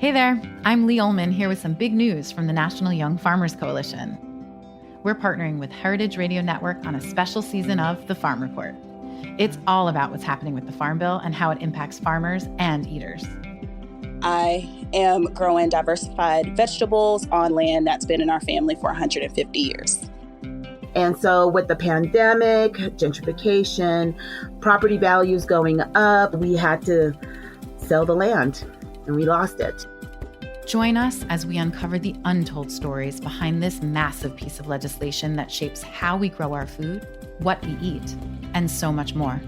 Hey there, I'm Lee Ullman here with some big news from the National Young Farmers Coalition. We're partnering with Heritage Radio Network on a special season of The Farm Report. It's all about what's happening with the Farm Bill and how it impacts farmers and eaters. I am growing diversified vegetables on land that's been in our family for 150 years. And so with the pandemic, gentrification, property values going up, we had to sell the land and we lost it. Join us as we uncover the untold stories behind this massive piece of legislation that shapes how we grow our food, what we eat, and so much more.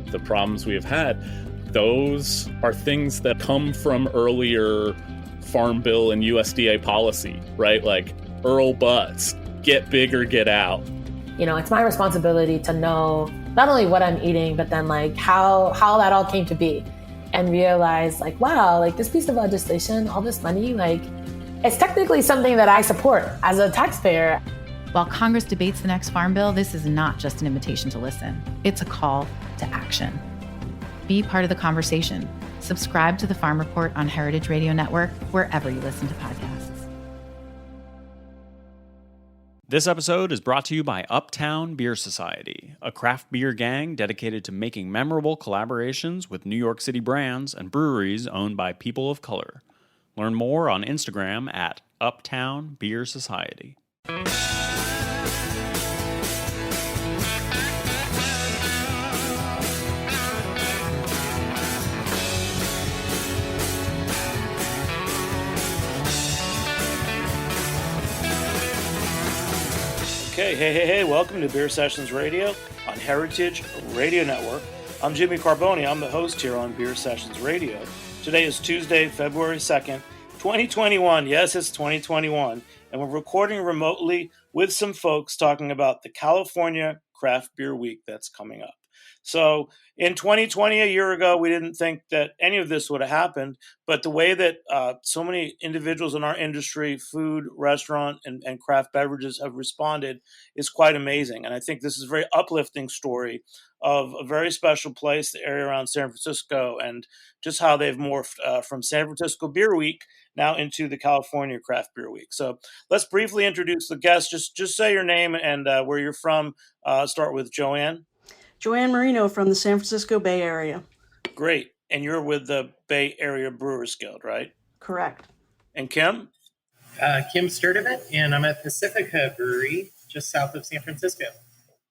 The problems we have had, those are things that come from earlier Farm Bill and USDA policy, right? Like Earl Butts, get big or get out. You know, it's my responsibility to know not only what I'm eating, but then like how that all came to be. And realize like, wow, like this piece of legislation, all this money, like it's technically something that I support as a taxpayer. While Congress debates the next Farm Bill, this is not just an invitation to listen. It's a call to action. Be part of the conversation. Subscribe to the Farm Report on Heritage Radio Network, wherever you listen to podcasts. This episode is brought to you by Uptown Beer Society, a craft beer gang dedicated to making memorable collaborations with New York City brands and breweries owned by people of color. Learn more on Instagram at Uptown Beer Society. Okay, hey, welcome to Beer Sessions Radio on Heritage Radio Network. I'm Jimmy Carboni. I'm the host here on Beer Sessions Radio. Today is Tuesday, February 2nd, 2021. Yes, it's 2021. And we're recording remotely with some folks talking about the California Craft Beer Week that's coming up. So in 2020, a year ago, we didn't think that any of this would have happened. But the way that so many individuals in our industry, food, restaurant, and craft beverages have responded is quite amazing. And I think this is a very uplifting story of a very special place, the area around San Francisco, and just how they've morphed from San Francisco Beer Week now into the California Craft Beer Week. So let's briefly introduce the guests. Just say your name and where you're from. Start with Joanne. Joanne Marino from the San Francisco Bay Area. Great. And you're with the Bay Area Brewers Guild, right? Correct. And Kim? Kim Sturdivant, and I'm at Pacifica Brewery just south of San Francisco.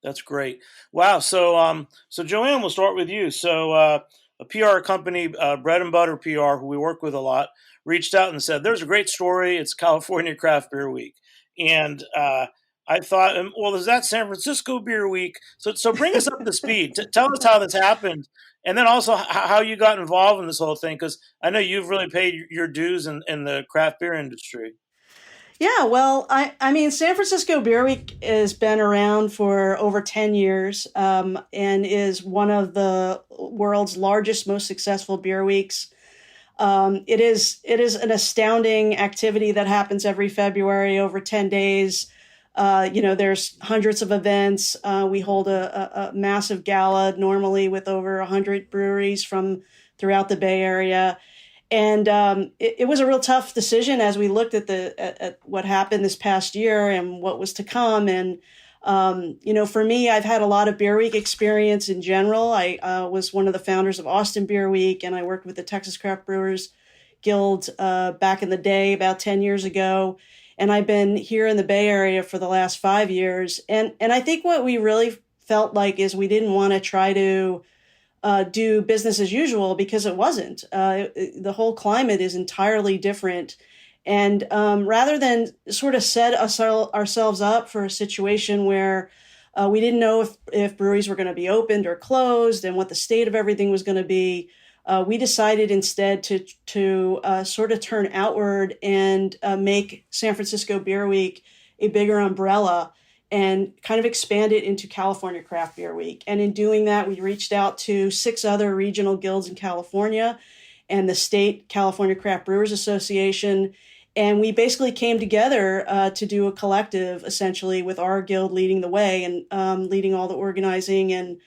That's great. Wow. So Joanne, we'll start with you. So a PR company, Bread and Butter PR, who we work with a lot, reached out and said, there's a great story. It's California Craft Beer Week. And I thought, well, is that San Francisco Beer Week? So bring us up to speed. Tell us how this happened. And then also how you got involved in this whole thing, because I know you've really paid your dues in the craft beer industry. Yeah, well, I mean, San Francisco Beer Week has been around for over 10 years and is one of the world's largest, most successful beer weeks. It is an astounding activity that happens every February over 10 days. There's hundreds of events. We hold a massive gala normally with over 100 breweries from throughout the Bay Area. And it was a real tough decision as we looked at what happened this past year and what was to come. And, for me, I've had a lot of Beer Week experience in general. I was one of the founders of Austin Beer Week, and I worked with the Texas Craft Brewers Guild back in the day about 10 years ago. And I've been here in the Bay Area for the last 5 years. And I think what we really felt like is we didn't want to try to do business as usual, because it wasn't. The whole climate is entirely different. And rather than sort of set ourselves up for a situation where we didn't know if breweries were going to be opened or closed and what the state of everything was going to be, we decided instead to sort of turn outward and make San Francisco Beer Week a bigger umbrella and kind of expand it into California Craft Beer Week. And in doing that, we reached out to 6 other regional guilds in California and the state California Craft Brewers Association. And we basically came together to do a collective, essentially, with our guild leading the way and leading all the organizing and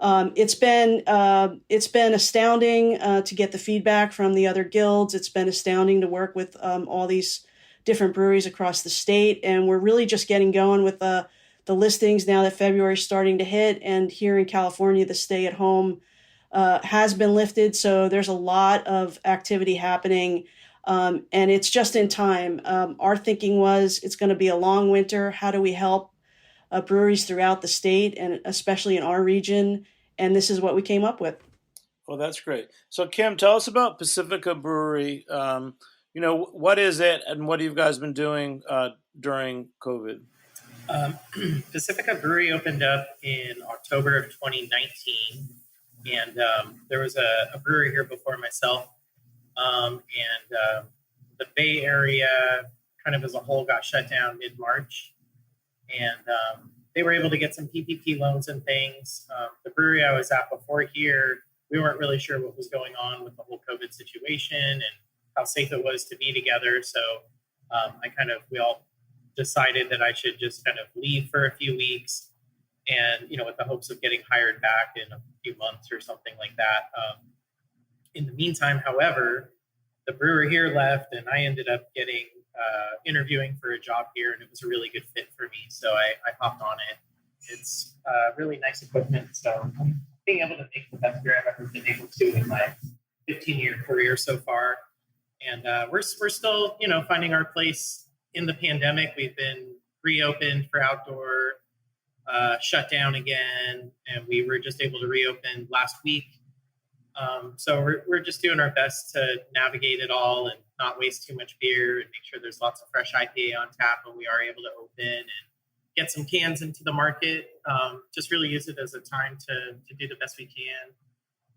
It's been astounding to get the feedback from the other guilds. It's been astounding to work with all these different breweries across the state, and we're really just getting going with the listings now that February's starting to hit. And here in California, the stay-at-home has been lifted, so there's a lot of activity happening, and it's just in time. Our thinking was it's going to be a long winter. How do we help breweries throughout the state, and especially in our region? And this is what we came up with. Well, that's great. So, Kim, tell us about Pacifica Brewery. What is it, and what have you guys been doing during COVID? Pacifica Brewery opened up in October of 2019, and there was a brewery here before myself, and the Bay Area kind of as a whole got shut down mid-March, and they were able to get some PPP loans and things. The brewery I was at before here, we weren't really sure what was going on with the whole COVID situation and how safe it was to be together, so we all decided that I should just kind of leave for a few weeks, and with the hopes of getting hired back in a few months or something like that. In the meantime, however, the brewer here left, and I ended up getting interviewing for a job here, and it was a really good fit for me, so I hopped on it. It's really nice equipment, so I'm being able to make the best beer I've ever been able to in my 15-year career so far, and we're still finding our place in the pandemic. We've been reopened for outdoor, shut down again, and we were just able to reopen last week. So we're just doing our best to navigate it all and not waste too much beer and make sure there's lots of fresh IPA on tap when we are able to open and get some cans into the market. Just really use it as a time to do the best we can,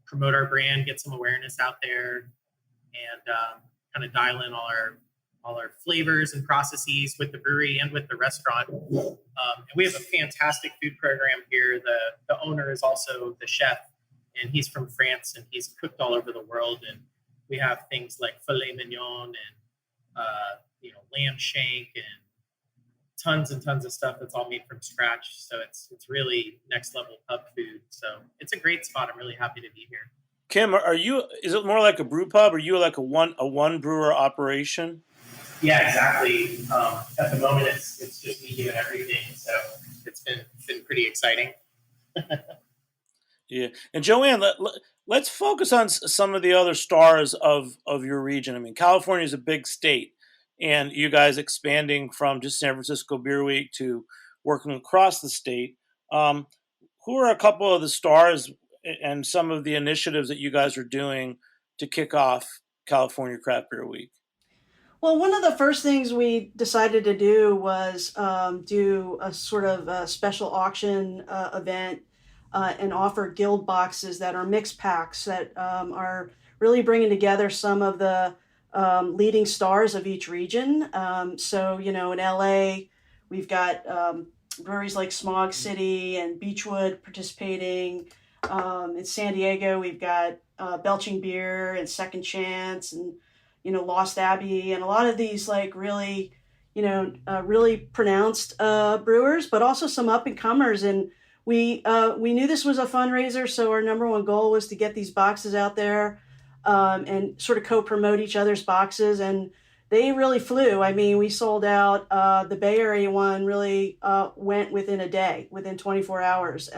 promote our brand, get some awareness out there, and kind of dial in all our flavors and processes with the brewery and with the restaurant. And we have a fantastic food program here. The owner is also the chef, and he's from France, and he's cooked all over the world. And we have things like filet mignon and lamb shank and tons and tons of stuff that's all made from scratch. So it's really next level pub food. So it's a great spot. I'm really happy to be here. Kim, is it more like a brew pub, or are you like a one brewer operation? Yeah, exactly. At the moment, it's just me doing everything, so it's been pretty exciting. Yeah, and Joanne, let's focus on some of the other stars of your region. I mean, California is a big state, and you guys expanding from just San Francisco Beer Week to working across the state. Who are a couple of the stars and some of the initiatives that you guys are doing to kick off California Craft Beer Week? Well, one of the first things we decided to do was do a sort of a special auction event and offer guild boxes that are mixed packs that are really bringing together some of the leading stars of each region. So, in LA, we've got breweries like Smog City and Beechwood participating. In San Diego, we've got Belching Beer and Second Chance and Lost Abbey, and a lot of these really, really pronounced brewers, but also some up and comers. And we knew this was a fundraiser, so our number one goal was to get these boxes out there and sort of co-promote each other's boxes. And they really flew. I mean, we sold out. The Bay Area one really went within a day, within 24 hours.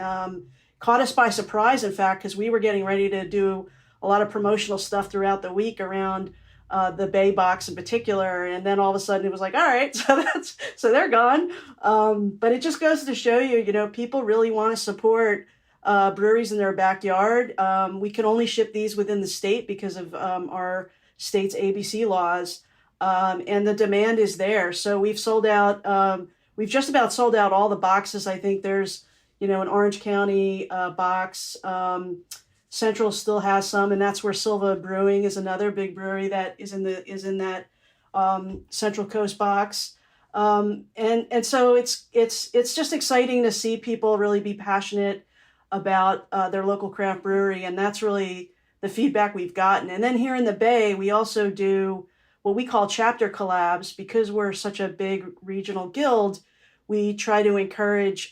Caught us by surprise, in fact, because we were getting ready to do a lot of promotional stuff throughout the week around the Bay box in particular, and then all of a sudden it was like, all right, so they're gone. But it just goes to show you, people really want to support breweries in their backyard. We can only ship these within the state because of our state's ABC laws, and the demand is there. So we've sold out. We've just about sold out all the boxes. I think there's an Orange County box. Central still has some, and that's where Silva Brewing is another big brewery that is in that Central Coast box. And so it's just exciting to see people really be passionate about their local craft brewery, and that's really the feedback we've gotten. And then here in the Bay, we also do what we call chapter collabs, because we're such a big regional guild. we try to encourage,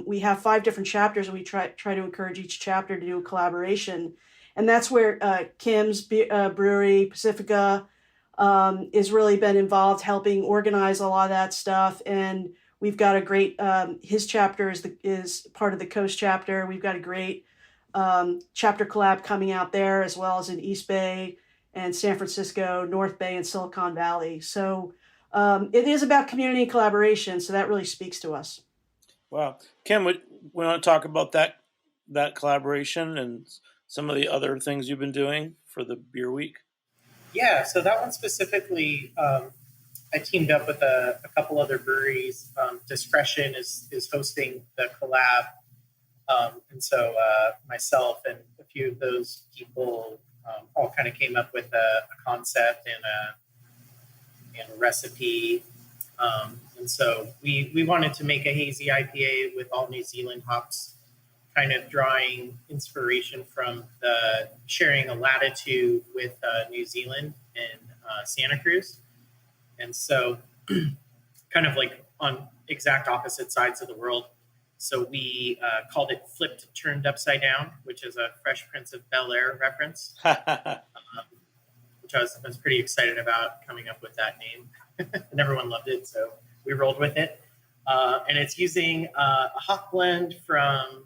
we have 5 different chapters, and we try to encourage each chapter to do a collaboration. And that's where Kim's brewery, Pacifica, has really been involved helping organize a lot of that stuff. And we've got a great, his chapter is part of the Coast chapter. We've got a great chapter collab coming out there, as well as in East Bay and San Francisco, North Bay, and Silicon Valley. So it is about community collaboration. So that really speaks to us. Wow. Kim, we want to talk about that collaboration and some of the other things you've been doing for the Beer Week? Yeah, so that one specifically, I teamed up with a couple other breweries. Discretion is hosting the collab. And so myself and a few of those people all kind of came up with a concept and a recipe. And so we wanted to make a hazy IPA with all New Zealand hops, kind of drawing inspiration from the sharing a latitude with New Zealand and Santa Cruz. And so kind of like on exact opposite sides of the world. So we called it Flipped Turned Upside Down, which is a Fresh Prince of Bel-Air reference, which I was pretty excited about coming up with that name. And everyone loved it, so we rolled with it. And it's using a hop blend from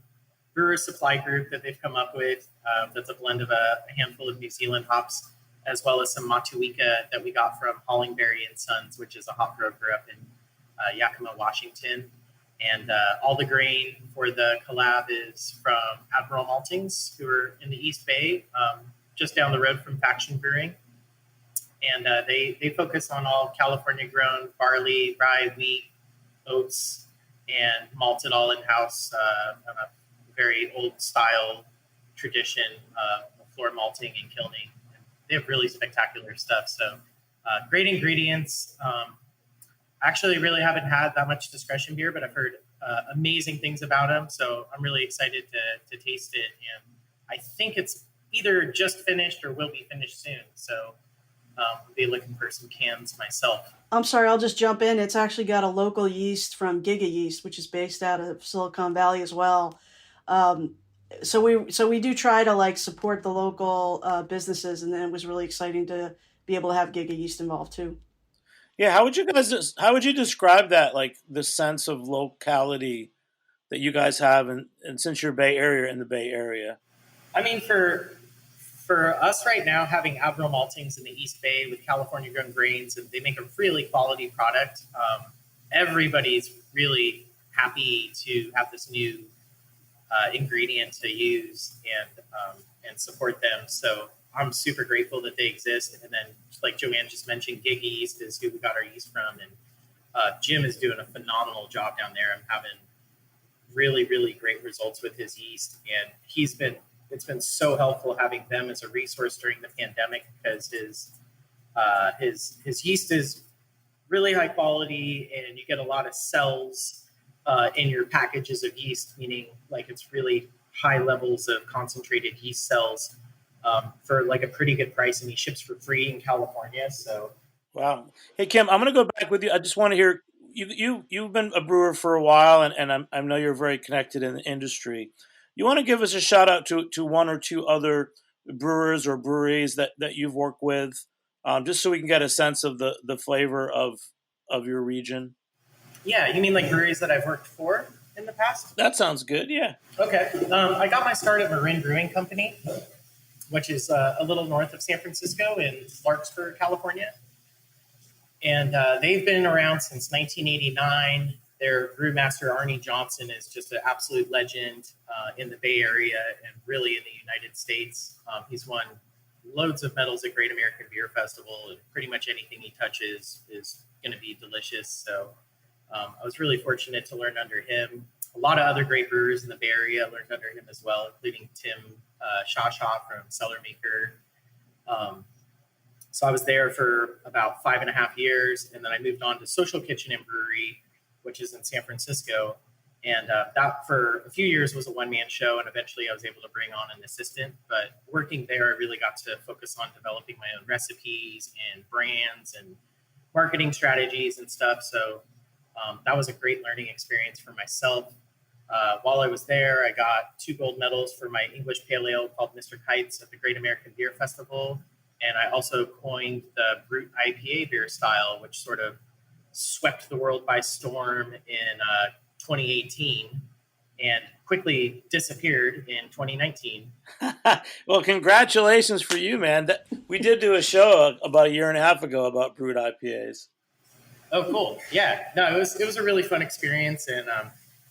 Brewers Supply Group that they've come up with. That's a blend of a handful of New Zealand hops, as well as some Matuika that we got from Hollingberry and Sons, which is a hop broker up in Yakima, Washington. And all the grain for the collab is from Admiral Maltings, who are in the East Bay, just down the road from Faction Brewing. And they focus on all California-grown barley, rye, wheat, oats, and malted all in-house on a very old-style tradition of floor malting and kilning. And they have really spectacular stuff. So great ingredients. Actually, really haven't had that much Discretion beer, but I've heard amazing things about them. So I'm really excited to taste it. And I think it's either just finished or will be finished soon. So I'll be looking for some cans myself. I'm sorry, I'll just jump in. It's actually got a local yeast from Giga Yeast, which is based out of Silicon Valley as well. So we do try to like support the local businesses, and then it was really exciting to be able to have Giga Yeast involved too. Yeah, how would you describe that, like the sense of locality that you guys have, and since you're Bay Area in the Bay Area? I mean, for us right now, having Admiral Maltings in the East Bay with California-grown grains, and they make a really quality product. Everybody's really happy to have this new ingredient to use and support them. So I'm super grateful that they exist. And then, like Joanne just mentioned, Giga Yeast is who we got our yeast from. And Jim is doing a phenomenal job down there. I'm having really, really great results with his yeast. And it's been so helpful having them as a resource during the pandemic, because his yeast is really high quality, and you get a lot of cells in your packages of yeast, meaning like it's really high levels of concentrated yeast cells for like a pretty good price, and he ships for free in California. So, wow. Hey, Kim, I'm going to go back with you. I just want to hear you've been a brewer for a while, and I know you're very connected in the industry. You want to give us a shout out to one or two other brewers or breweries that you've worked with, just so we can get a sense of the flavor of your region? Yeah, you mean like breweries that I've worked for in the past? That sounds good, yeah. Okay. I got my start at Marin Brewing Company, which is a little north of San Francisco in Larkspur, California. And they've been around since 1989. Their brewmaster, Arnie Johnson, is just an absolute legend in the Bay Area and really in the United States. He's won loads of medals at Great American Beer Festival, and pretty much anything he touches is going to be delicious. So I was really fortunate to learn under him. A lot of other great brewers in the Bay Area learned under him as well, including Tim Shawshaw from Cellar Maker. So I was there for about 5.5 years, and then I moved on to Social Kitchen and Brewery, which is in San Francisco. And that for a few years was a one-man show, and eventually I was able to bring on an assistant. But working there, I really got to focus on developing my own recipes and brands and marketing strategies and stuff. So That was a great learning experience for myself. While I was there, I got 2 gold medals for my English Pale Ale called Mr. Kites at the Great American Beer Festival. And I also coined the Brut IPA beer style, which sort of swept the world by storm in 2018 and quickly disappeared in 2019. Well, congratulations for you, man. We did do a show about a year and a half ago about brewed IPAs. Oh, cool. Yeah, no, it was a really fun experience. And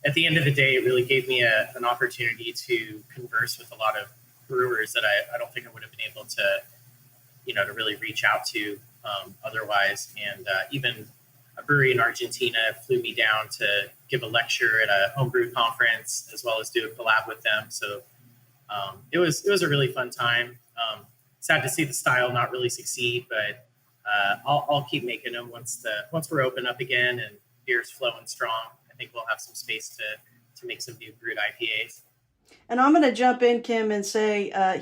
at the end of the day, it really gave me an opportunity to converse with a lot of brewers that I don't think I would have been able to, to really reach out to otherwise. And even a brewery in Argentina flew me down to give a lecture at a homebrew conference, as well as do a collab with them. So it was a really fun time. Sad to see the style not really succeed, but I'll keep making them once we're open up again and beer's flowing strong. I think we'll have some space to make some new brewed IPAs. And I'm going to jump in, Kim, and say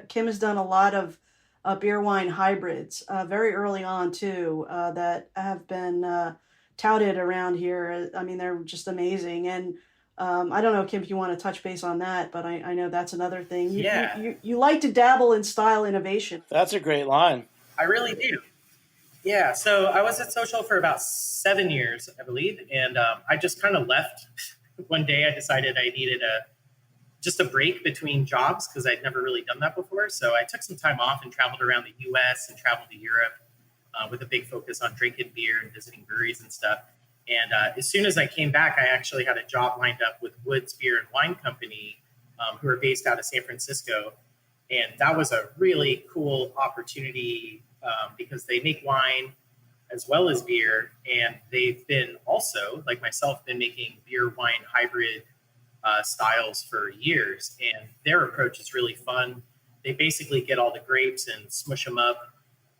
Kim has done a lot of beer wine hybrids very early on too that have been touted around here. I mean, they're just amazing. And I don't know, Kim, if you want to touch base on that, but I know that's another thing. You like to dabble in style innovation. That's a great line. I really do. Yeah, so I was at Social for about 7 years, I believe, and I just kind of left. One day I decided I needed just a break between jobs because I'd never really done that before. So I took some time off and traveled around the U.S. and traveled to Europe with a big focus on drinking beer and visiting breweries and stuff. And as soon as I came back, I actually had a job lined up with Woods Beer and Wine Company, who are based out of San Francisco. And that was a really cool opportunity because they make wine as well as beer. And they've been also, like myself, been making beer wine hybrid styles for years. And their approach is really fun. They basically get all the grapes and smush them up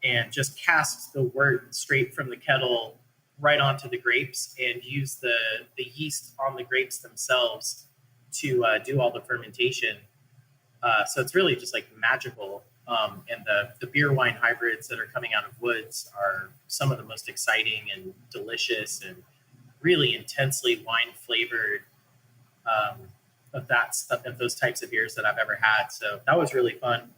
and just cast the wort straight from the kettle right onto the grapes and use the yeast on the grapes themselves to do all the fermentation. So it's really just like magical. And the beer wine hybrids that are coming out of Woods are some of the most exciting and delicious and really intensely wine flavored of those types of beers that I've ever had. So that was really fun.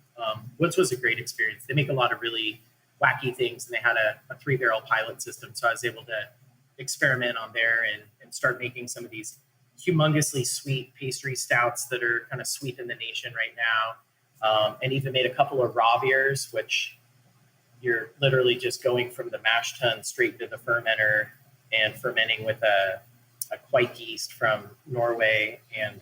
Woods was a great experience. They make a lot of really wacky things, and they had a 3-barrel pilot system. So I was able to experiment on there and start making some of these humongously sweet pastry stouts that are kind of sweet in the nation right now. And even made a couple of raw beers, which you're literally just going from the mash tun straight to the fermenter and fermenting with a quite yeast from Norway. And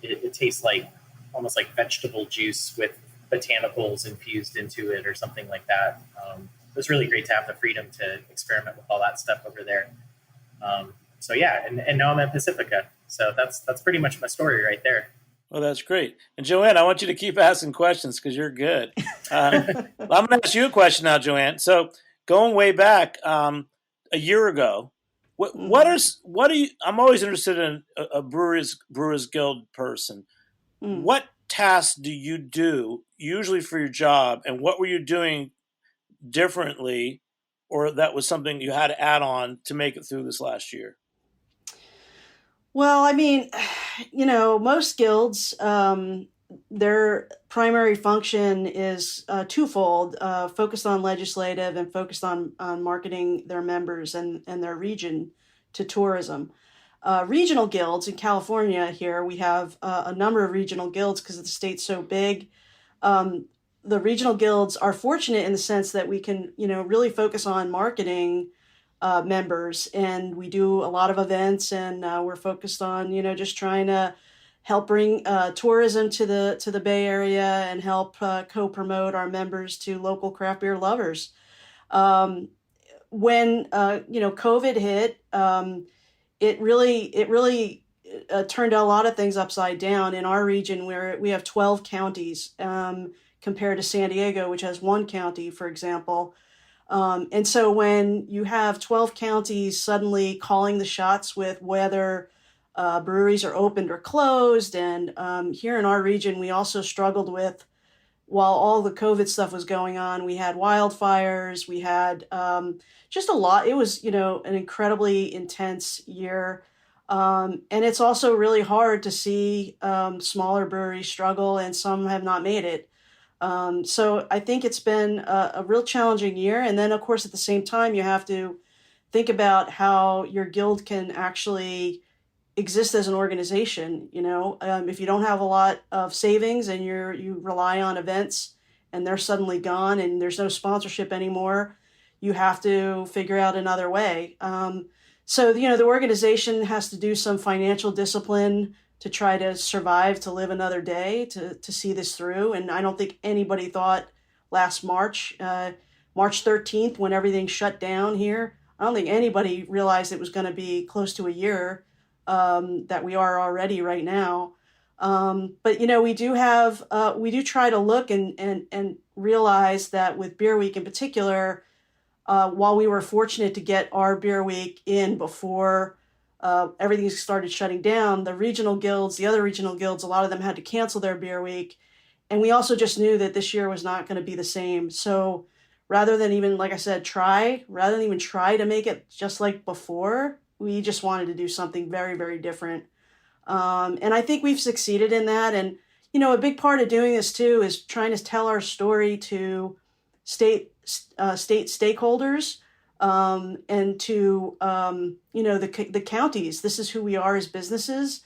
it tastes like almost like vegetable juice with botanicals infused into it or something like that. It was really great to have the freedom to experiment with all that stuff over there. So yeah, and now I'm at Pacifica. So that's pretty much my story right there. Well, that's great. And Joanne, I want you to keep asking questions because you're good. I'm going to ask you a question now, Joanne. So going way back a year ago, what are you? I'm always interested in a Brewers Guild person. What tasks do you do usually for your job, and what were you doing differently, or that was something you had to add on to make it through this last year? Well, I mean, most guilds, their primary function is twofold, focused on legislative and focused on marketing their members and their region to tourism. Regional guilds in California here, we have a number of regional guilds because the state's so big. The regional guilds are fortunate in the sense that we can, really focus on marketing members, and we do a lot of events, and we're focused on, just trying to help bring tourism to the Bay Area and help co-promote our members to local craft beer lovers. When COVID hit, it really turned a lot of things upside down in our region, where we have 12 counties compared to San Diego, which has 1 county, for example. And so when you have 12 counties suddenly calling the shots with whether breweries are opened or closed, and here in our region, we also struggled with while all the COVID stuff was going on, we had wildfires, we had just a lot. It was, an incredibly intense year. And it's also really hard to see smaller breweries struggle, and some have not made it. So I think it's been a real challenging year. And then, of course, at the same time, you have to think about how your guild can actually exist as an organization. If you don't have a lot of savings and you rely on events and they're suddenly gone and there's no sponsorship anymore, you have to figure out another way. So, the organization has to do some financial discipline to try to survive, to live another day, to see this through. And I don't think anybody thought last March 13th, when everything shut down here, I don't think anybody realized it was going to be close to a year that we are already right now. But, we do try to look and realize that with Beer Week in particular, while we were fortunate to get our Beer Week in before everything started shutting down, the other regional guilds, a lot of them had to cancel their Beer Week. And we also just knew that this year was not going to be the same. So rather than even, like I said, try to make it just like before, we just wanted to do something very, very different. And I think we've succeeded in that. And, a big part of doing this too is trying to tell our story to state stakeholders, and to the counties. This is who we are as businesses.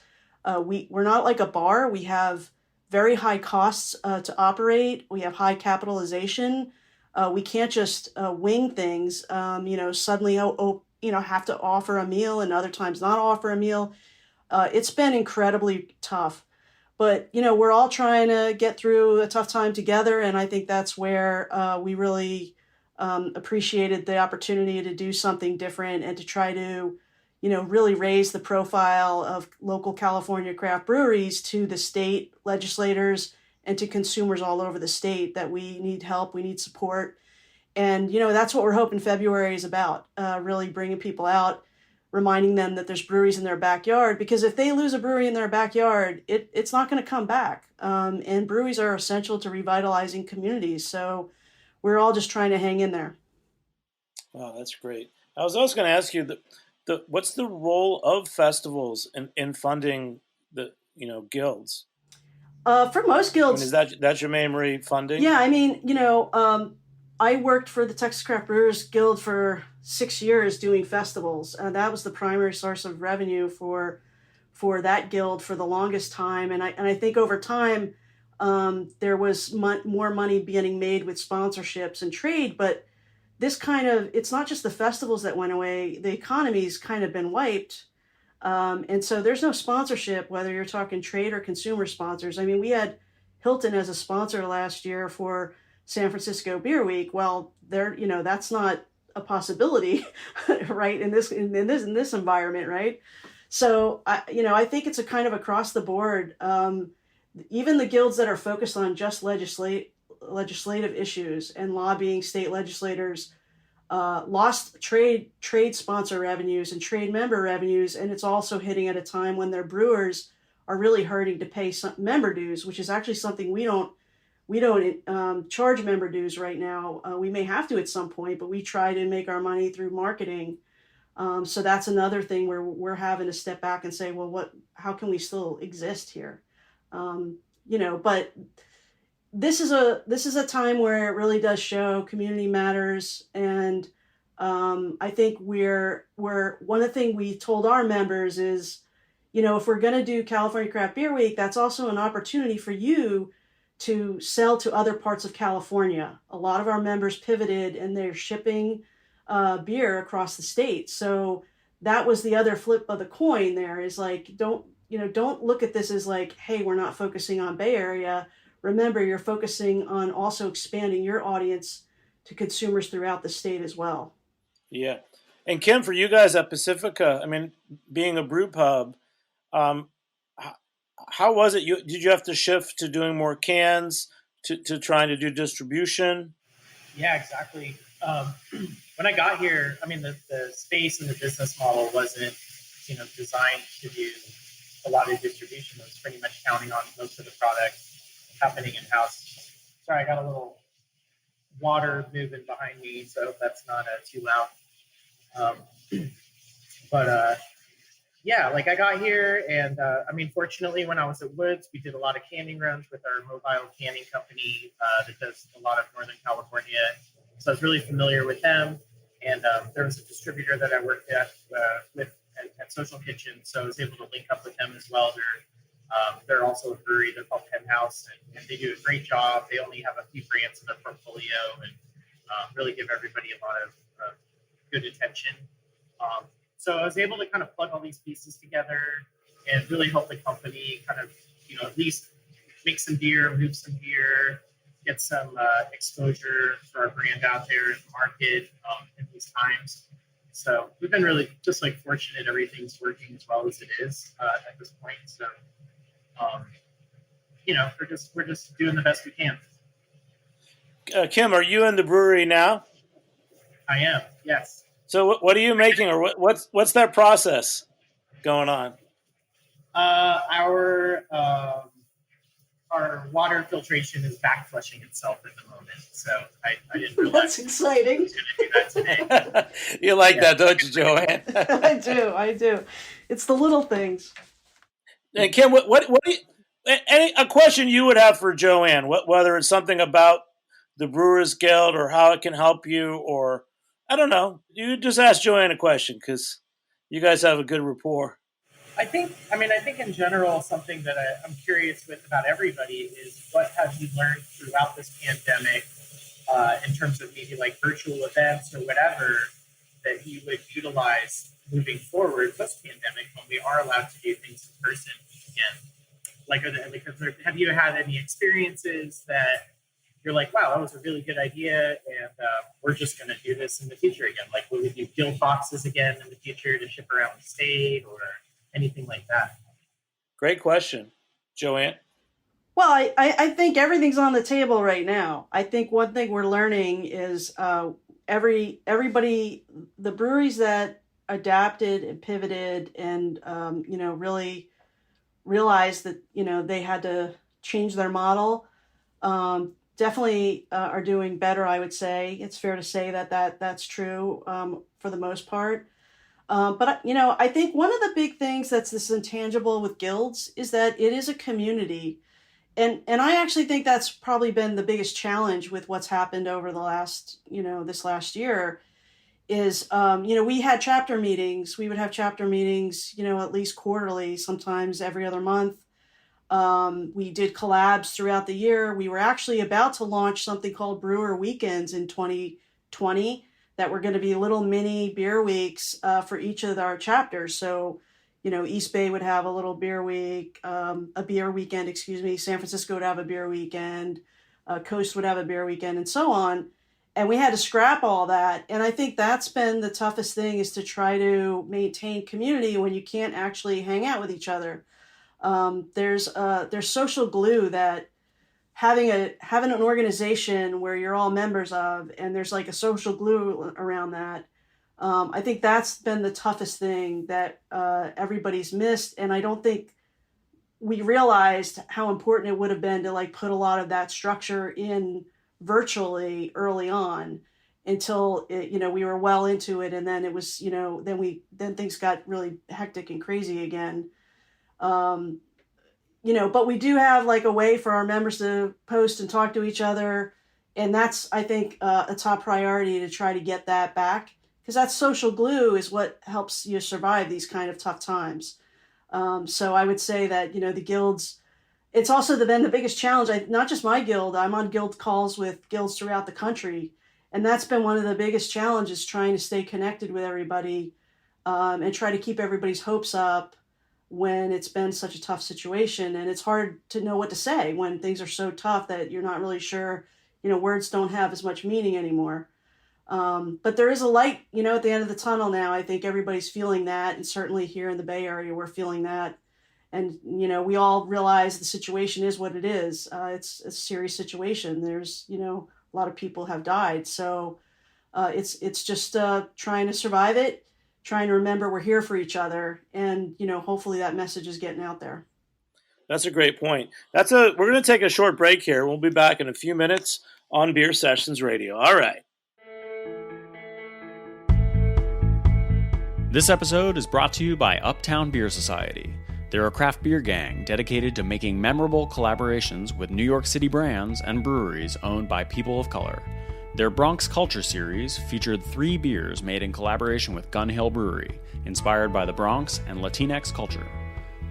We're not like a bar. We have very high costs to operate. We have high capitalization. We can't just wing things. Suddenly have to offer a meal and other times not offer a meal. It's been incredibly tough. But, we're all trying to get through a tough time together. And I think that's where we really appreciated the opportunity to do something different and to try to, really raise the profile of local California craft breweries to the state legislators and to consumers all over the state, that we need help, we need support. And, that's what we're hoping February is about, really bringing people out, reminding them that there's breweries in their backyard, because if they lose a brewery in their backyard, it's not going to come back. And breweries are essential to revitalizing communities. So we're all just trying to hang in there. Wow, that's great. I was also going to ask you, what's the role of festivals in funding the guilds? For most guilds, is that's your main funding? Yeah, I worked for the Texas Craft Brewers Guild for 6 years doing festivals. That was the primary source of revenue for that guild for the longest time. And I think over time, there was more money being made with sponsorships and trade. But it's not just the festivals that went away. The economy's kind of been wiped. And so there's no sponsorship, whether you're talking trade or consumer sponsors. We had Hilton as a sponsor last year for San Francisco Beer Week. Well, that's not a possibility, right? In this environment, right? So I think it's a kind of across the board. Even the guilds that are focused on just legislative issues and lobbying state legislators lost trade sponsor revenues and trade member revenues, and it's also hitting at a time when their brewers are really hurting to pay some member dues, which is actually something we don't charge member dues right now. We may have to at some point, but we try to make our money through marketing. So that's another thing where we're having to step back and say, well, how can we still exist here? But this is a time where it really does show community matters. And I think we're one of the things we told our members is, if we're going to do California Craft Beer Week, that's also an opportunity for you to sell to other parts of California. A lot of our members pivoted and they're shipping beer across the state. So that was the other flip of the coin there, is like, don't look at this as like, hey, we're not focusing on Bay Area. Remember, you're focusing on also expanding your audience to consumers throughout the state as well. Yeah. And Kim, for you guys at Pacifica, being a brew pub, how was it? Did you have to shift to doing more cans, to trying to do distribution? Yeah, exactly. When I got here, the space and the business model wasn't, designed to do a lot of distribution. It was pretty much counting on most of the product happening in-house. Sorry, I got a little water moving behind me, so that's not too loud. Yeah, like I got here, and fortunately, when I was at Woods, we did a lot of canning runs with our mobile canning company that does a lot of Northern California. So I was really familiar with them, and there was a distributor that I worked at Social Kitchen, so I was able to link up with them as well. They're also a brewery. They're called Penthouse, and they do a great job. They only have a few brands in their portfolio, and really give everybody a lot of good attention. So I was able to kind of plug all these pieces together and really help the company kind of, at least make some beer, move some beer, get some exposure for our brand out there in the market in these times. So we've been really just like fortunate everything's working as well as it is at this point. So, we're just doing the best we can. Kim, are you in the brewery now? I am, yes. So what are you making, or what's that process going on? Our water filtration is back flushing itself at the moment, so I didn't realize That's exciting. I was going to do that today. You like that, don't you, Joanne? I do. It's the little things. And Kim, what do you, a question you would have for Joanne, whether it's something about the Brewers Guild or how it can help you, or I don't know. You just ask Joanne a question because you guys have a good rapport. I think in general, something that I'm curious with about everybody is what have you learned throughout this pandemic in terms of maybe like virtual events or whatever that you would utilize moving forward post-pandemic when we are allowed to do things in person again. Have you had any experiences that you're like, wow, that was a really good idea, and we're just going to do this in the future again? Like, will we do guild boxes again in the future to ship around the state or anything like that? Great question. Joanne? Well, I think everything's on the table right now. I think one thing we're learning is everybody, the breweries that adapted and pivoted and, really realized that, they had to change their model, definitely are doing better, I would say. It's fair to say that's true for the most part. But I think one of the big things that's this intangible with guilds is that it is a community. And I actually think that's probably been the biggest challenge with what's happened over the last, this last year is, we had chapter meetings. We would have chapter meetings, at least quarterly, sometimes every other month. We did collabs throughout the year. We were actually about to launch something called Brewer Weekends in 2020 that were going to be little mini beer weeks for each of our chapters. So, East Bay would have a little beer week, a beer weekend, San Francisco would have a beer weekend, Coast would have a beer weekend, and so on. And we had to scrap all that. And I think that's been the toughest thing, is to try to maintain community when you can't actually hang out with each other. There's social glue that having an organization where you're all members of, and there's like a social glue around that. I think that's been the toughest thing that everybody's missed. And I don't think we realized how important it would have been to like put a lot of that structure in virtually early on until we were well into it. And then it was, then things got really hectic and crazy again. But we do have like a way for our members to post and talk to each other. And that's, I think, a top priority to try to get that back, because that social glue is what helps you survive these kind of tough times. So I would say that, the guilds, it's also been the biggest challenge. Not just my guild, I'm on guild calls with guilds throughout the country. And that's been one of the biggest challenges, trying to stay connected with everybody and try to keep everybody's hopes up when it's been such a tough situation. And it's hard to know what to say when things are so tough that you're not really sure, words don't have as much meaning anymore. But there is a light, at the end of the tunnel now. I think everybody's feeling that. And certainly here in the Bay Area, we're feeling that. And, we all realize the situation is what it is. It's a serious situation. There's, a lot of people have died. So it's just trying to survive it, trying to remember we're here for each other. And, hopefully that message is getting out there. That's a great point. We're going to take a short break here. We'll be back in a few minutes on Beer Sessions Radio. All right. This episode is brought to you by Uptown Beer Society. They're a craft beer gang dedicated to making memorable collaborations with New York City brands and breweries owned by people of color. Their Bronx Culture series featured 3 beers made in collaboration with Gun Hill Brewery, inspired by the Bronx and Latinx culture.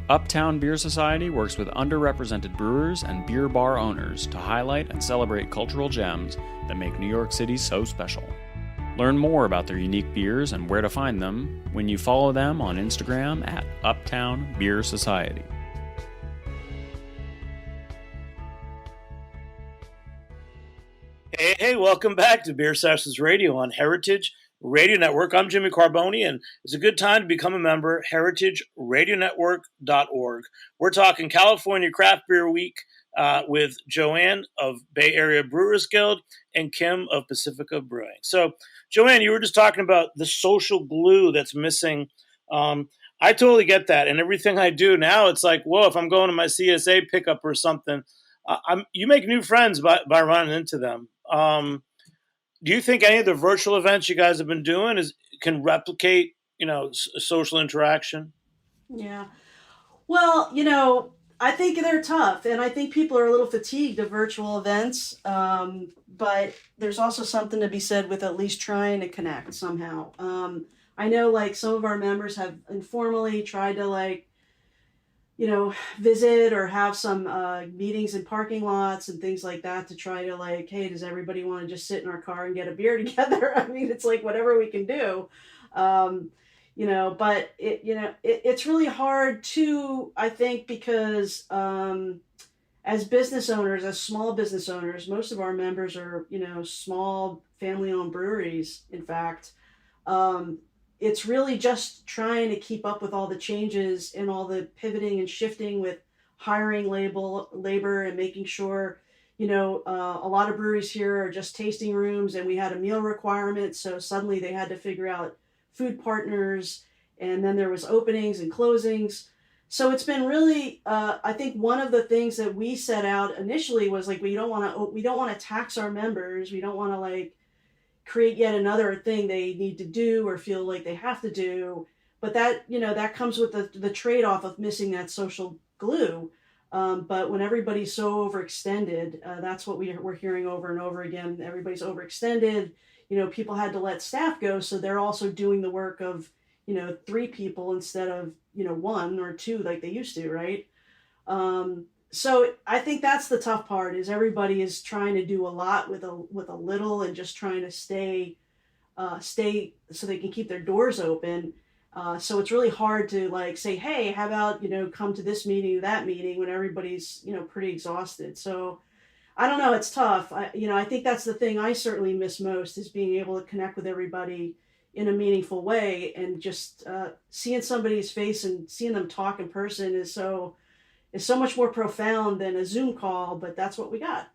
Uptown Beer Society works with underrepresented brewers and beer bar owners to highlight and celebrate cultural gems that make New York City so special. Learn more about their unique beers and where to find them when you follow them on Instagram at Uptown Beer Society. Hey, welcome back to Beer Sessions Radio on Heritage Radio Network. I'm Jimmy Carboni, and it's a good time to become a member, heritageradionetwork.org. We're talking California Craft Beer Week with Joanne of Bay Area Brewers Guild and Kim of Pacifica Brewing. So, Joanne, you were just talking about the social glue that's missing. I totally get that. And everything I do now, it's like, whoa, if I'm going to my CSA pickup or something, you make new friends by running into them. Do you think any of the virtual events you guys have been doing can replicate, social interaction? Yeah. Well, I think they're tough, and I think people are a little fatigued of virtual events. But there's also something to be said with at least trying to connect somehow. I know, some of our members have informally tried to, visit or have some meetings in parking lots and things like that to try to, hey, does everybody want to just sit in our car and get a beer together? I mean, it's whatever we can do. But it's really hard too, I think, because as business owners, as small business owners, most of our members are, small family-owned breweries, in fact. It's really just trying to keep up with all the changes and all the pivoting and shifting with hiring labor and making sure, a lot of breweries here are just tasting rooms, and we had a meal requirement. So suddenly they had to figure out food partners, and then there was openings and closings. So it's been really, I think one of the things that we set out initially was we don't want to tax our members. We don't want to create yet another thing they need to do or feel like they have to do. But that, that comes with the trade-off of missing that social glue. But when everybody's so overextended, that's what we're hearing over and over again. Everybody's overextended. People had to let staff go, so they're also doing the work of, 3 people instead of, 1 or 2 like they used to, right? So I think that's the tough part, is everybody is trying to do a lot with a little, and just trying to stay so they can keep their doors open. So it's really hard to say, hey, how about, come to this meeting, that meeting, when everybody's, pretty exhausted. So I don't know, it's tough. I think that's the thing I certainly miss most, is being able to connect with everybody in a meaningful way, and just seeing somebody's face and seeing them talk in person is so much more profound than a Zoom call, but that's what we got.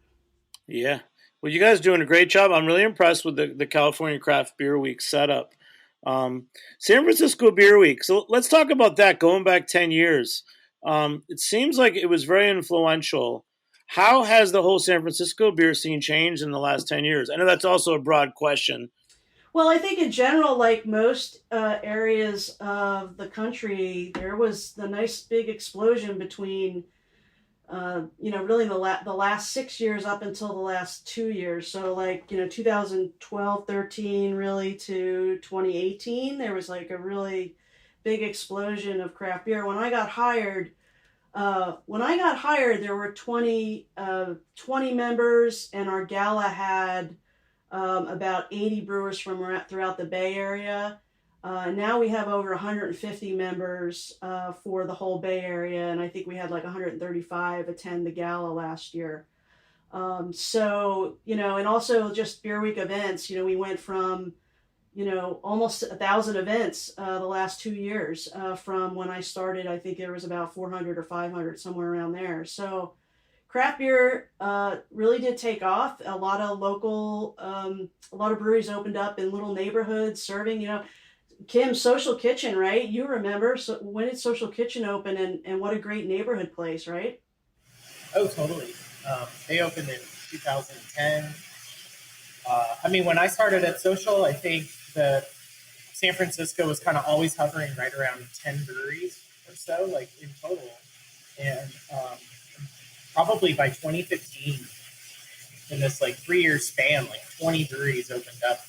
Yeah. Well, you guys are doing a great job. I'm really impressed with the California Craft Beer Week setup. San Francisco Beer Week. So let's talk about that, going back 10 years. It seems like it was very influential. How has the whole San Francisco beer scene changed in the last 10 years? I know that's also a broad question. Well, I think in general, like most areas of the country, there was the nice big explosion between, really the last 6 years up until the last 2 years. So 2012, 13, really to 2018, there was a really big explosion of craft beer. When I got hired, there were 20 members, and our gala had about 80 brewers from throughout the Bay Area. Now we have over 150 members for the whole Bay Area, and I think we had 135 attend the gala last year. And also just Beer Week events. We went from almost 1,000 events the last 2 years. From when I started, I think there was about 400 or 500, somewhere around there. So craft beer really did take off. A lot of breweries opened up in little neighborhoods serving, Kim, Social Kitchen, right? You remember, so when did Social Kitchen open, and what a great neighborhood place, right? Oh, totally. They opened in 2010. I mean, when I started at Social, I think that San Francisco was kind of always hovering right around 10 breweries or so, like in total. And probably by 2015, in this like 3-year span, like 20 breweries opened up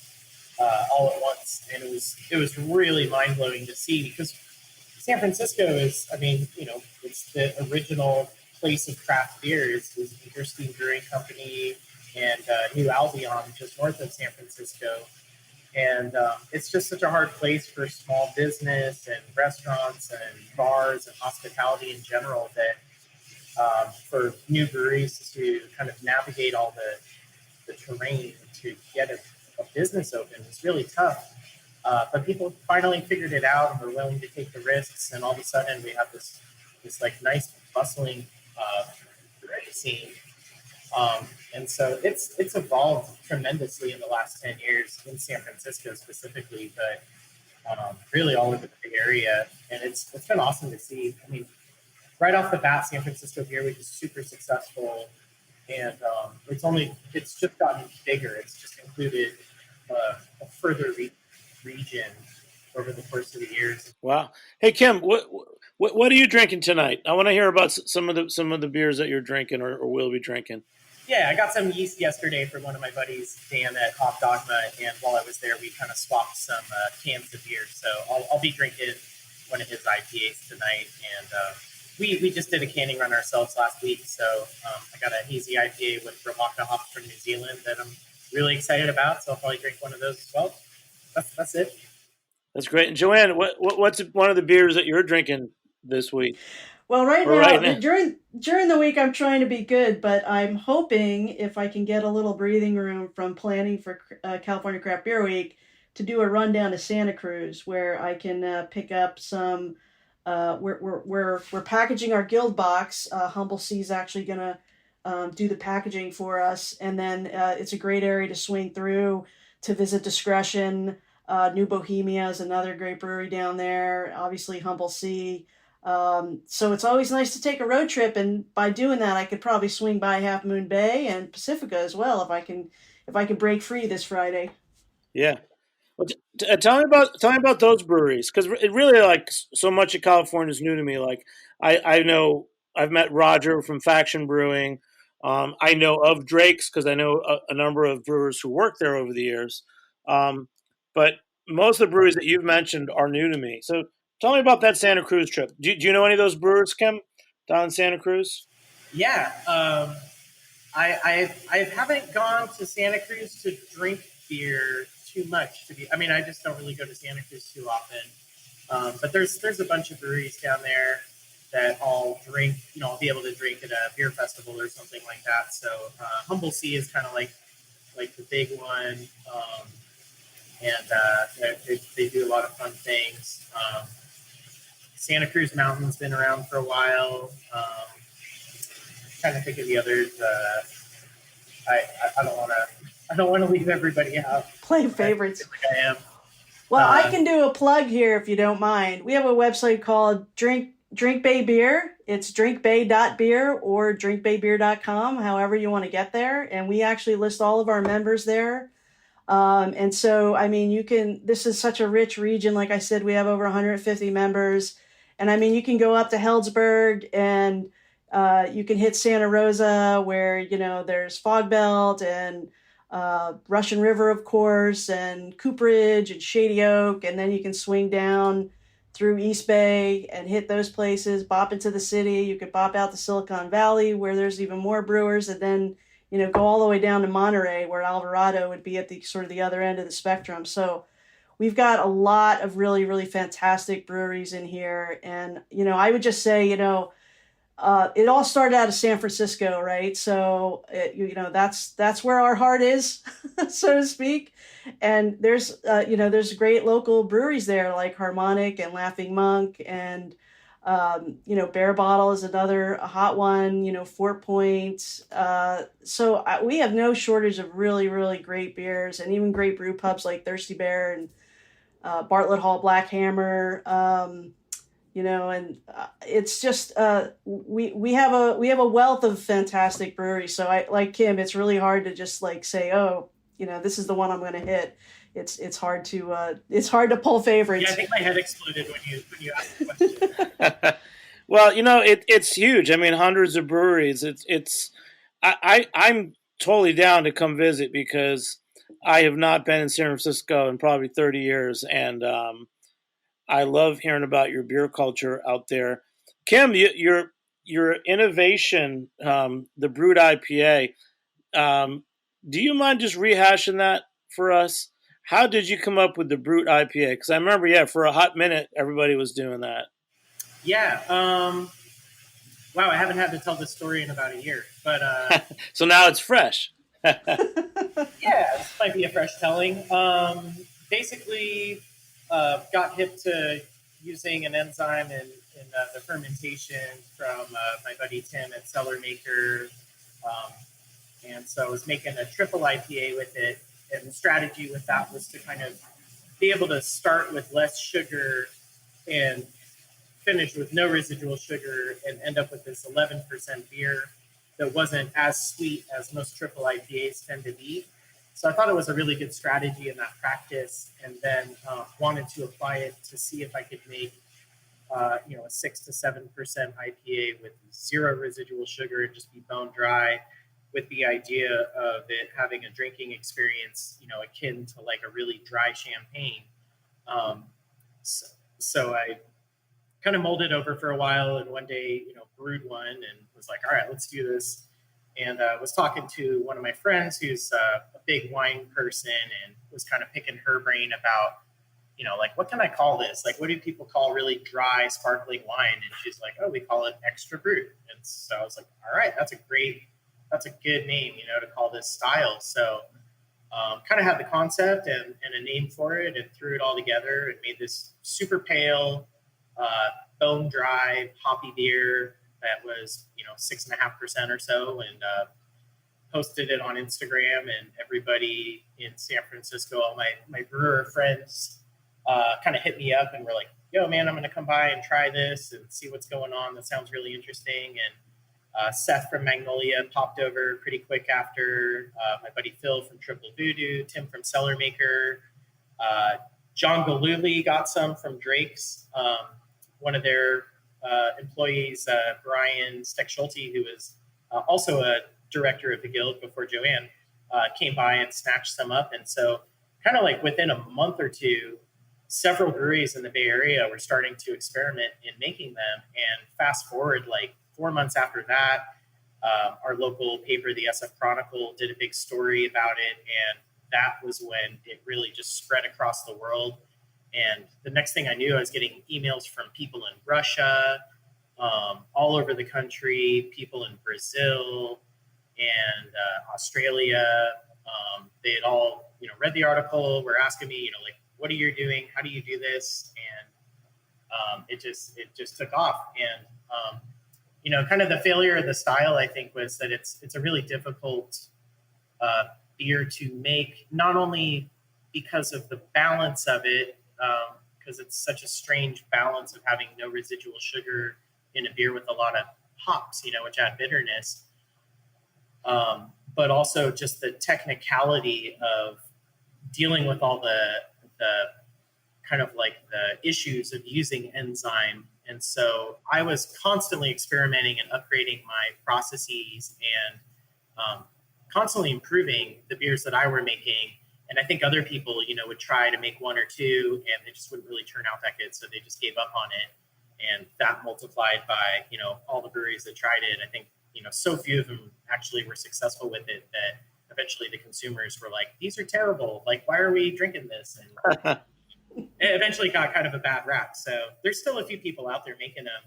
all at once, and it was really mind blowing to see, because San Francisco is, I mean, it's the original place of craft beer. It's Interesting Brewing Company and New Albion, just north of San Francisco. And it's just such a hard place for small business and restaurants and bars and hospitality in general, that for new breweries to kind of navigate all the terrain to get a business open is really tough. But people finally figured it out and were willing to take the risks. And all of a sudden we have this like nice bustling brewing scene. And so it's evolved tremendously in the last 10 years in San Francisco specifically, but really all over the Bay Area. And it's been awesome to see. I mean, right off the bat, San Francisco Beer Week is super successful, and it's just gotten bigger. It's just included a further region over the course of the years. Wow. Hey, Kim, what are you drinking tonight? I want to hear about some of the beers that you're drinking or will be drinking. Yeah, I got some yeast yesterday from one of my buddies, Dan, at Hop Dogma, and while I was there, we kind of swapped some cans of beer. So I'll be drinking one of his IPAs tonight, and we just did a canning run ourselves last week, so I got a hazy IPA with Ramaka hops from New Zealand that I'm really excited about, so I'll probably drink one of those as well. That's it. That's great. And Joanne, what's one of the beers that you're drinking this week? Well, right now, during the week, I'm trying to be good, but I'm hoping if I can get a little breathing room from planning for California Craft Beer Week to do a rundown to Santa Cruz, where I can pick up some. We're packaging our guild box. Humble Sea is actually going to do the packaging for us, and then it's a great area to swing through to visit Discretion. New Bohemia is another great brewery down there. Obviously, Humble Sea. So it's always nice to take a road trip, and by doing that, I could probably swing by Half Moon Bay and Pacifica as well if I can break free this Friday. Yeah, well, tell me about those breweries, because it really, like, so much of California is new to me. Like I know I've met Roger from Faction Brewing. I know of Drake's because I know a number of brewers who worked there over the years. But most of the breweries that you've mentioned are new to me. So tell me about that Santa Cruz trip. Do you know any of those brewers, Kim, down in Santa Cruz? Yeah. I haven't gone to Santa Cruz to drink beer too much. I just don't really go to Santa Cruz too often. But there's a bunch of breweries down there that I'll drink, I'll be able to drink at a beer festival or something like that. So Humble Sea is kind of like the big one. And they do a lot of fun things. Santa Cruz Mountain's been around for a while. Trying to think of the others. I don't want to leave everybody out. Play favorites. I am. Well, I can do a plug here if you don't mind. We have a website called Drink Bay Beer. It's drinkbay.beer or drinkbaybeer.com, however you want to get there. And we actually list all of our members there. And so, this is such a rich region. Like I said, we have over 150 members. And you can go up to Healdsburg and you can hit Santa Rosa where, there's Fog Belt and Russian River, of course, and Cooperage and Shady Oak. And then you can swing down through East Bay and hit those places, bop into the city. You could bop out to Silicon Valley where there's even more brewers, and then go all the way down to Monterey, where Alvarado would be at the sort of the other end of the spectrum. So we've got a lot of really, really fantastic breweries in here. And, I would just say, it all started out of San Francisco, right? So, that's where our heart is, so to speak. And there's great local breweries there like Harmonic and Laughing Monk, and Bear Bottle is another hot one, Fort Point. So we have no shortage of really, really great beers, and even great brew pubs like Thirsty Bear. Bartlett Hall Black Hammer. And it's just we have a wealth of fantastic breweries. So I like Kim. It's really hard to just like say, oh, this is the one I'm going to hit. It's hard to pull favorites. Yeah, I think my head exploded when you asked the question. Well, it's huge. I mean, hundreds of breweries. I'm totally down to come visit because I have not been in San Francisco in probably 30 years, and I love hearing about your beer culture out there. Kim, your innovation, the brewed IPA. Do you mind just rehashing that for us? How did you come up with the brewed IPA? Because I remember, for a hot minute, everybody was doing that. Yeah. Wow, I haven't had to tell this story in about a year, but so now it's fresh. Yeah, this might be a fresh telling. Basically, got hip to using an enzyme in the fermentation from my buddy Tim at Cellar Maker. And so I was making a triple IPA with it. And the strategy with that was to kind of be able to start with less sugar and finish with no residual sugar and end up with this 11% beer that wasn't as sweet as most triple IPAs tend to be. So I thought it was a really good strategy in that practice, and then wanted to apply it to see if I could make a 6 to 7% IPA with zero residual sugar and just be bone dry, with the idea of it having a drinking experience, akin to like a really dry champagne. So I kind of molded over for a while, and one day, brewed one and was like, all right, let's do this. And was talking to one of my friends who's a big wine person, and was kind of picking her brain about, like, what can I call this? Like, what do people call really dry, sparkling wine? And she's like, oh, we call it extra brut. And so I was like, all right, that's a good name, to call this style. So kind of had the concept and a name for it, and threw it all together and made this super pale, bone dry, hoppy beer that was, 6.5% or so, and posted it on Instagram, and everybody in San Francisco, all my brewer friends, kind of hit me up and were like, yo, man, I'm going to come by and try this and see what's going on. That sounds really interesting. And Seth from Magnolia popped over pretty quick after, my buddy Phil from Triple Voodoo, Tim from Cellar Maker, John Galooly got some from Drake's. One of their employees, Brian Steck-Schulte, who was also a director of the Guild before Joanne, came by and snatched some up. And so kind of like within a month or two, several breweries in the Bay Area were starting to experiment in making them. And fast forward like 4 months after that, our local paper, the SF Chronicle, did a big story about it. And that was when it really just spread across the world. And the next thing I knew, I was getting emails from people in Russia, all over the country, people in Brazil and Australia. They had all, read the article, were asking me, like, what are you doing? How do you do this? And it just took off. And kind of the failure of the style, I think, was that it's a really difficult beer to make, not only because of the balance of it, because it's such a strange balance of having no residual sugar in a beer with a lot of hops, which add bitterness, but also just the technicality of dealing with all the kind of like the issues of using enzyme. And so I was constantly experimenting and upgrading my processes and constantly improving the beers that I were making. And I think other people, would try to make one or two, and they just wouldn't really turn out that good. So they just gave up on it. And that multiplied by, all the breweries that tried it. I think, so few of them actually were successful with it that eventually the consumers were like, these are terrible. Like, why are we drinking this? And it eventually got kind of a bad rap. So there's still a few people out there making them.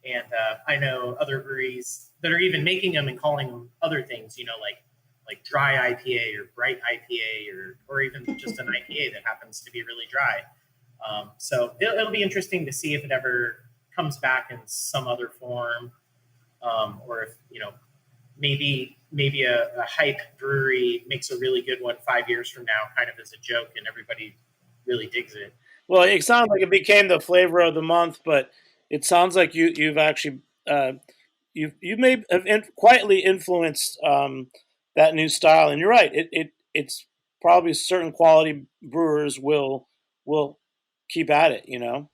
And I know other breweries that are even making them and calling them other things, like dry IPA or bright IPA or even just an IPA that happens to be really dry. So it'll be interesting to see if it ever comes back in some other form, or if, maybe a hype brewery makes a really good one 5 years from now, kind of as a joke, and everybody really digs it. Well, it sounds like it became the flavor of the month, but it sounds like you've actually you may have quietly influenced that new style. And you're right, it's probably certain quality brewers will keep at it. You know.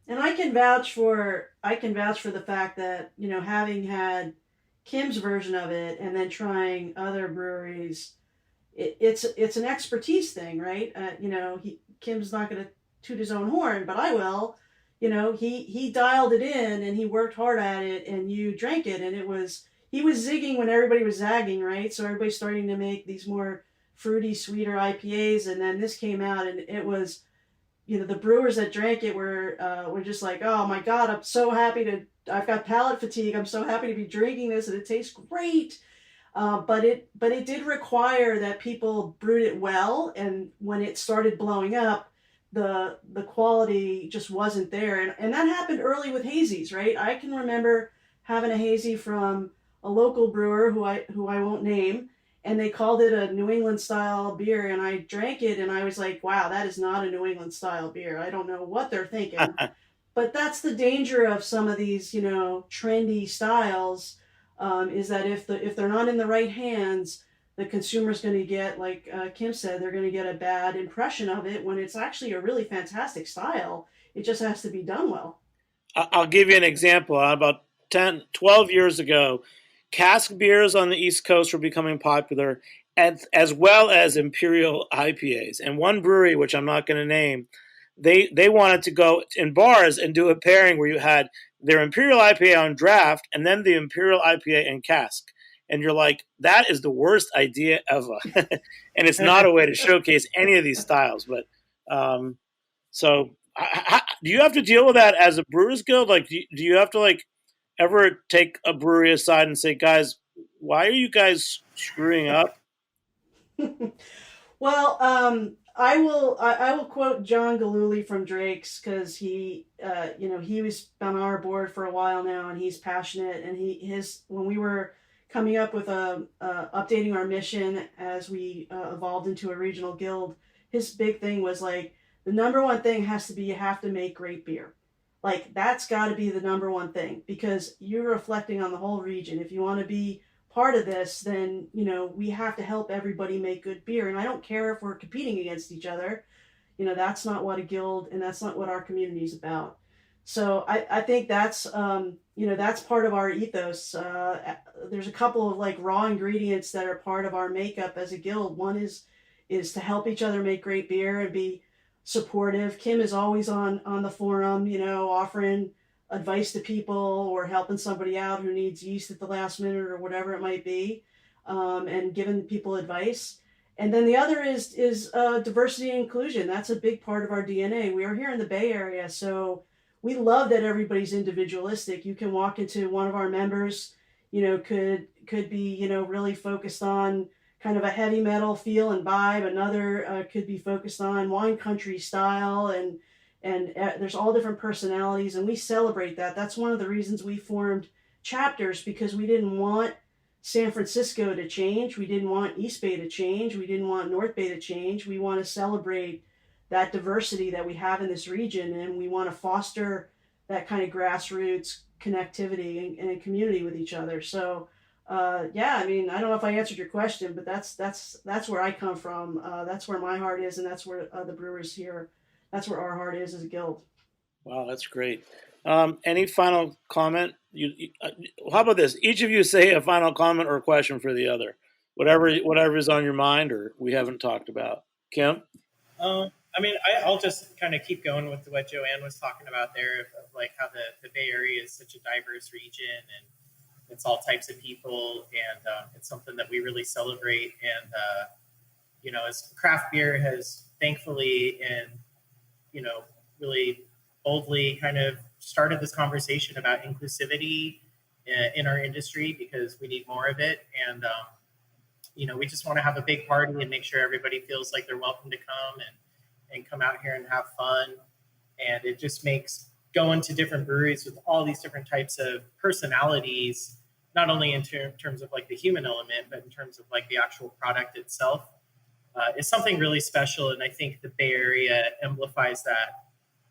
And I can vouch for the fact that, having had Kim's version of it and then trying other breweries, it's an expertise thing, right? Kim's not going to toot his own horn, but I will. He dialed it in and he worked hard at it, and you drank it, and he was zigging when everybody was zagging, right? So everybody's starting to make these more fruity, sweeter IPAs, and then this came out, and it was, the brewers that drank it were just like, oh my God, I've got palate fatigue. I'm so happy to be drinking this, and it tastes great. But it did require that people brewed it well, and when it started blowing up, the quality just wasn't there, and that happened early with hazies, right? I can remember having a hazy from a local brewer who I won't name, and they called it a New England style beer, and I drank it, and I was like, wow, that is not a New England style beer. I don't know what they're thinking. But that's the danger of some of these, trendy styles, is that if they're not in the right hands, the consumer's going to get, like Kim said, they're going to get a bad impression of it when it's actually a really fantastic style. It just has to be done well. I'll give you an example. About 10, 12 years ago, cask beers on the East Coast were becoming popular, as well as imperial IPAs. And one brewery, which I'm not going to name, they wanted to go in bars and do a pairing where you had their imperial IPA on draft and then the imperial IPA in cask. And you're like, that is the worst idea ever. And it's not a way to showcase any of these styles. But do you have to deal with that as a Brewers Guild? Like, do you have to ever take a brewery aside and say, guys, why are you guys screwing up? Well, I will quote John Galooly from Drake's, because he was on our board for a while now, and he's passionate. And when we were coming up with updating our mission as we evolved into a regional guild, his big thing was like, the number one thing has to be, you have to make great beer. Like, that's got to be the number one thing, because you're reflecting on the whole region. If you want to be part of this, then, we have to help everybody make good beer. And I don't care if we're competing against each other. That's not what a guild, and that's not what our community is about. So I think that's, that's part of our ethos. There's a couple of raw ingredients that are part of our makeup as a guild. One is to help each other make great beer and be supportive. Kim is always on the forum, offering advice to people or helping somebody out who needs yeast at the last minute or whatever it might be, and giving people advice. And then the other is diversity and inclusion. That's a big part of our DNA. We are here in the Bay Area, so we love that everybody's individualistic. You can walk into one of our members, could be, really focused on kind of a heavy metal feel and vibe. Another could be focused on wine country style, and there's all different personalities, and we celebrate that. That's one of the reasons we formed chapters, because we didn't want San Francisco to change. We didn't want East Bay to change. We didn't want North Bay to change. We want to celebrate that diversity that we have in this region, and we want to foster that kind of grassroots connectivity and community with each other. So I don't know if I answered your question, but that's where I come from. That's where my heart is, and that's where the brewers here, that's where our heart is as a guild. Wow, that's great. Any final comment? How about this? Each of you say a final comment or a question for the other. Whatever is on your mind or we haven't talked about. Kim? I'll just kind of keep going with what Joanne was talking about there, of how the Bay Area is such a diverse region, and it's all types of people, and it's something that we really celebrate. And, as craft beer has thankfully and, really boldly kind of started this conversation about inclusivity in our industry, because we need more of it. And, we just want to have a big party and make sure everybody feels like they're welcome to come and come out here and have fun. And it just makes going to different breweries with all these different types of personalities, not only in terms of the human element, but in terms of the actual product itself, is something really special. And I think the Bay Area amplifies that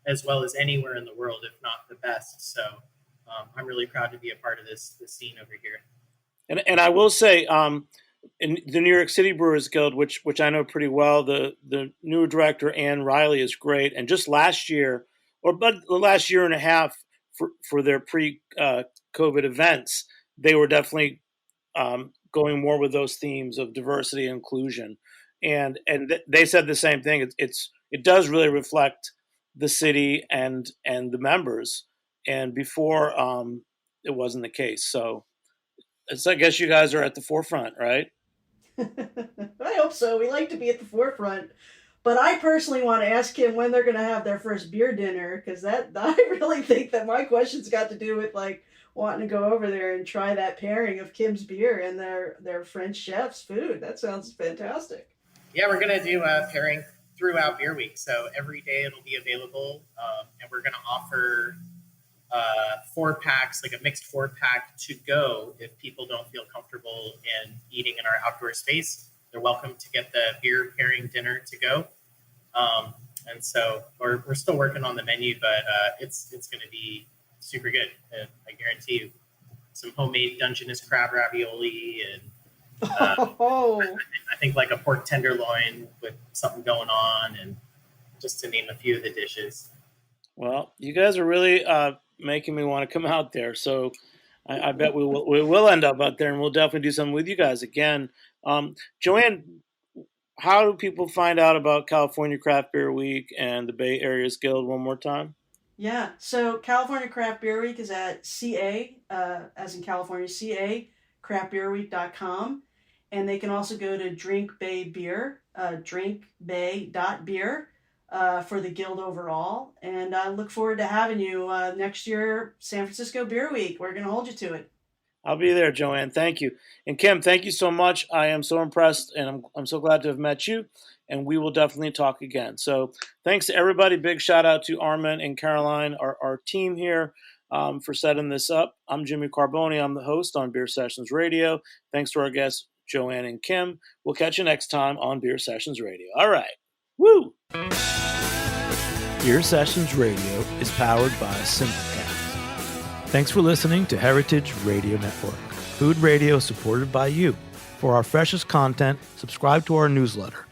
as well as anywhere in the world, if not the best. So I'm really proud to be a part of this scene over here. And I will say, in the New York City Brewers Guild, which I know pretty well, the new director, Ann Riley, is great. And just last year, but the last year and a half for their pre-COVID events, they were definitely going more with those themes of diversity and inclusion. And they said the same thing. It does really reflect the city and the members. And before, it wasn't the case. So I guess you guys are at the forefront, right? I hope so. We like to be at the forefront. But I personally want to ask Kim when they're going to have their first beer dinner, because I really think that my question's got to do with like wanting to go over there and try that pairing of Kim's beer and their French chef's food. That sounds fantastic. Yeah, we're going to do a pairing throughout Beer Week. So every day it'll be available, and we're going to offer 4-packs, like a mixed 4-pack to go. If people don't feel comfortable in eating in our outdoor space, they're welcome to get the beer pairing dinner to go. And so we're still working on the menu, but it's going to be super good. And I guarantee you some homemade Dungeness crab ravioli and I think like a pork tenderloin with something going on, and just to name a few of the dishes. Well, you guys are really making me want to come out there. So I bet we will end up out there, and we'll definitely do something with you guys again. Joanne, how do people find out about California Craft Beer Week and the Bay Area's Guild one more time? Yeah, so California Craft Beer Week is at CA, as in California, CA, craftbeerweek.com. And they can also go to Drink Bay Beer, drinkbay.beer, for the Guild overall. And I look forward to having you next year, San Francisco Beer Week. We're going to hold you to it. I'll be there, Joanne. Thank you. And Kim, thank you so much. I am so impressed, and I'm so glad to have met you. And we will definitely talk again. So thanks to everybody. Big shout out to Armin and Caroline, our team here, for setting this up. I'm Jimmy Carboni. I'm the host on Beer Sessions Radio. Thanks to our guests, Joanne and Kim. We'll catch you next time on Beer Sessions Radio. All right. Woo! Beer Sessions Radio is powered by Simplecast. Thanks for listening to Heritage Radio Network, food radio supported by you. For our freshest content, subscribe to our newsletter.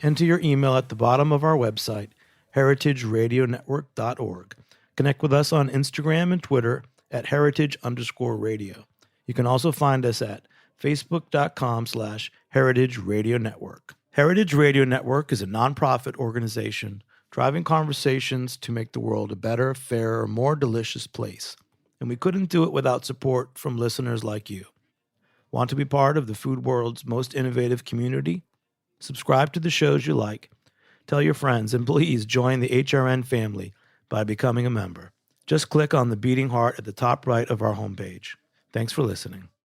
Enter your email at the bottom of our website, heritageradionetwork.org. Connect with us on Instagram and Twitter at heritage_radio. You can also find us at facebook.com/Heritage Radio Network. Heritage Radio Network is a nonprofit organization driving conversations to make the world a better, fairer, more delicious place. And we couldn't do it without support from listeners like you. Want to be part of the food world's most innovative community? Subscribe to the shows you like. Tell your friends, and please join the HRN family by becoming a member. Just click on the beating heart at the top right of our homepage. Thanks for listening.